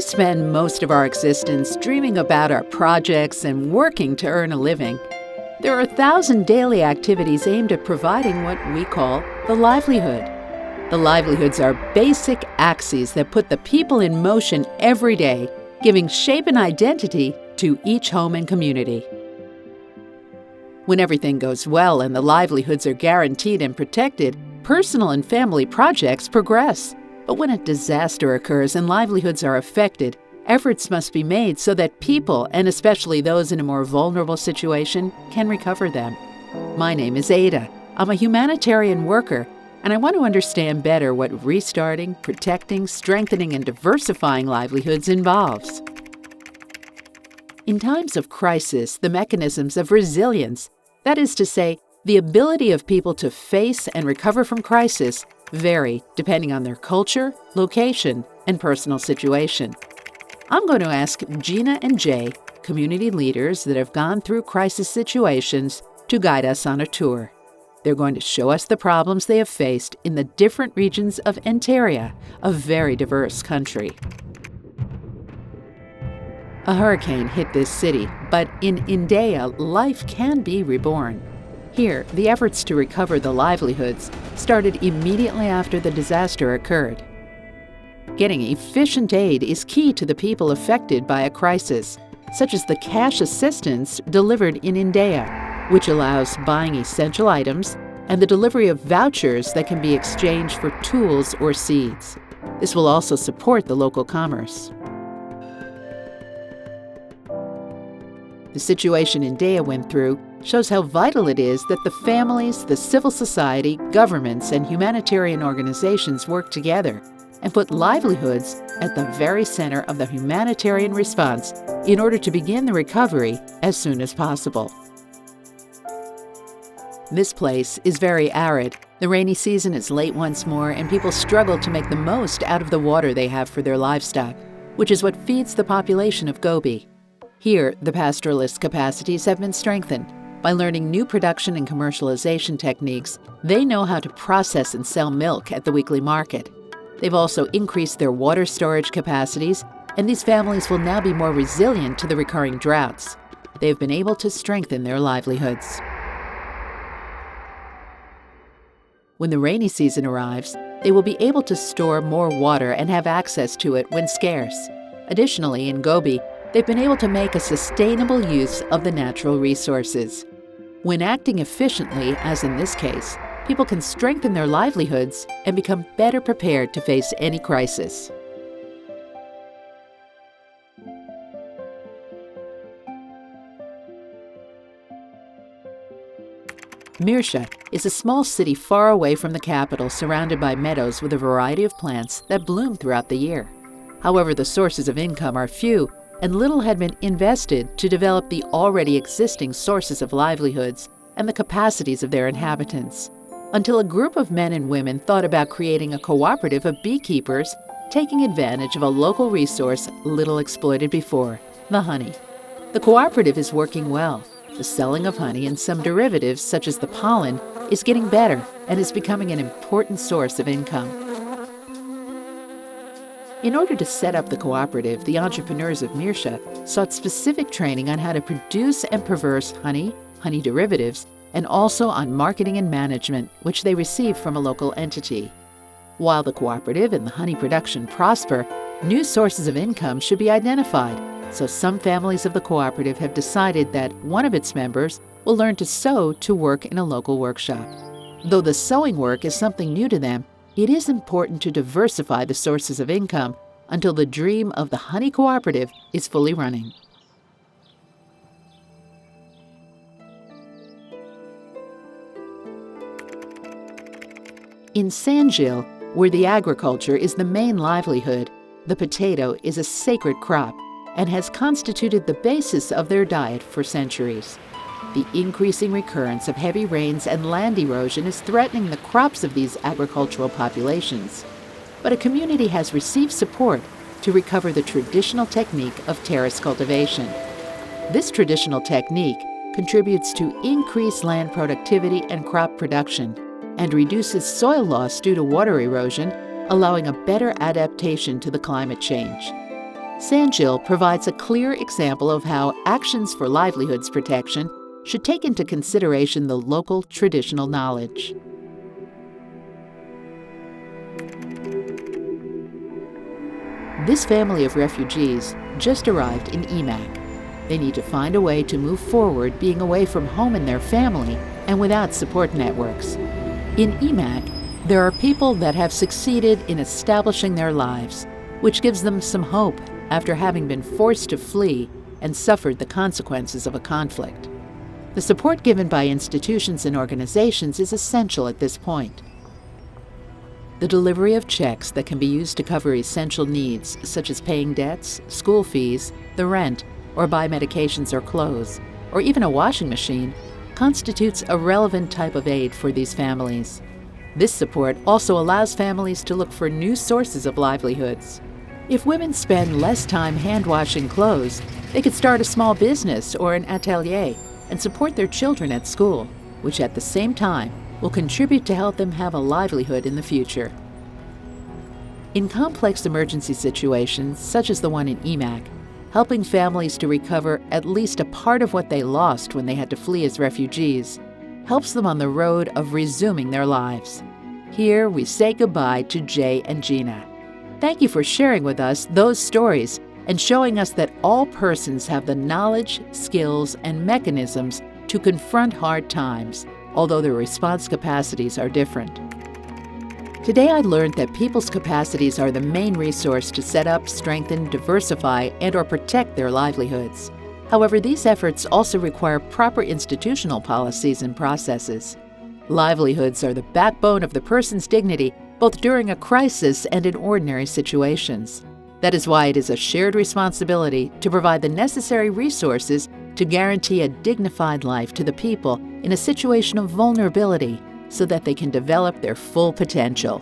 We spend most of our existence dreaming about our projects and working to earn a living. There are 1,000 daily activities aimed at providing what we call the livelihood. The livelihoods are basic axes that put the people in motion every day, giving shape and identity to each home and community. When everything goes well and the livelihoods are guaranteed and protected, personal and family projects progress. But when a disaster occurs and livelihoods are affected, efforts must be made so that people, and especially those in a more vulnerable situation, can recover them. My name is Ada. I'm a humanitarian worker, and I want to understand better what restarting, protecting, strengthening, and diversifying livelihoods involves. In times of crisis, the mechanisms of resilience, that is to say, the ability of people to face and recover from crisis, vary depending on their culture, location, and personal situation. I'm going to ask Gina and Jay, community leaders that have gone through crisis situations, to guide us on a tour. They're going to show us the problems they have faced in the different regions of Ontario, a very diverse country. A hurricane hit this city, but in Indea, life can be reborn. Here, the efforts to recover the livelihoods started immediately after the disaster occurred. Getting efficient aid is key to the people affected by a crisis, such as the cash assistance delivered in Indea, which allows buying essential items and the delivery of vouchers that can be exchanged for tools or seeds. This will also support the local commerce. The situation Indea went through shows how vital it is that the families, the civil society, governments, and humanitarian organizations work together and put livelihoods at the very center of the humanitarian response in order to begin the recovery as soon as possible. This place is very arid. The rainy season is late once more, and people struggle to make the most out of the water they have for their livestock, which is what feeds the population of Gobi. Here, the pastoralist capacities have been strengthened. By learning new production and commercialization techniques, they know how to process and sell milk at the weekly market. They've also increased their water storage capacities, and these families will now be more resilient to the recurring droughts. They've been able to strengthen their livelihoods. When the rainy season arrives, they will be able to store more water and have access to it when scarce. Additionally, in Gobi, they've been able to make a sustainable use of the natural resources. When acting efficiently, as in this case, people can strengthen their livelihoods and become better prepared to face any crisis. Mirsha is a small city far away from the capital, surrounded by meadows with a variety of plants that bloom throughout the year. However, the sources of income are few, and little had been invested to develop the already existing sources of livelihoods and the capacities of their inhabitants, until a group of men and women thought about creating a cooperative of beekeepers, taking advantage of a local resource little exploited before, the honey. The cooperative is working well. The selling of honey and some derivatives, such as the pollen, is getting better and is becoming an important source of income. In order to set up the cooperative, the entrepreneurs of Mirsha sought specific training on how to produce and purvey honey, honey derivatives, and also on marketing and management, which they received from a local entity. While the cooperative and the honey production prosper, new sources of income should be identified, so some families of the cooperative have decided that one of its members will learn to sew to work in a local workshop. Though the sewing work is something new to them, it is important to diversify the sources of income until the dream of the honey cooperative is fully running. In San Gil, where the agriculture is the main livelihood, the potato is a sacred crop and has constituted the basis of their diet for centuries. The increasing recurrence of heavy rains and land erosion is threatening the crops of these agricultural populations. But a community has received support to recover the traditional technique of terrace cultivation. This traditional technique contributes to increased land productivity and crop production and reduces soil loss due to water erosion, allowing a better adaptation to the climate change. Sanjil provides a clear example of how actions for livelihoods protection should take into consideration the local traditional knowledge. This family of refugees just arrived in EMAC. They need to find a way to move forward being away from home and their family and without support networks. In EMAC, there are people that have succeeded in establishing their lives, which gives them some hope after having been forced to flee and suffered the consequences of a conflict. The support given by institutions and organizations is essential at this point. The delivery of checks that can be used to cover essential needs, such as paying debts, school fees, the rent, or buy medications or clothes, or even a washing machine, constitutes a relevant type of aid for these families. This support also allows families to look for new sources of livelihoods. If women spend less time hand-washing clothes, they could start a small business or an atelier and support their children at school, which at the same time will contribute to help them have a livelihood in the future. In complex emergency situations, such as the one in EMAC, helping families to recover at least a part of what they lost when they had to flee as refugees helps them on the road of resuming their lives. Here we say goodbye to Jay and Gina. Thank you for sharing with us those stories and showing us that all persons have the knowledge, skills, and mechanisms to confront hard times, although their response capacities are different. Today I learned that people's capacities are the main resource to set up, strengthen, diversify, and/or protect their livelihoods. However, these efforts also require proper institutional policies and processes. Livelihoods are the backbone of the person's dignity, both during a crisis and in ordinary situations. That is why it is a shared responsibility to provide the necessary resources to guarantee a dignified life to the people in a situation of vulnerability so that they can develop their full potential.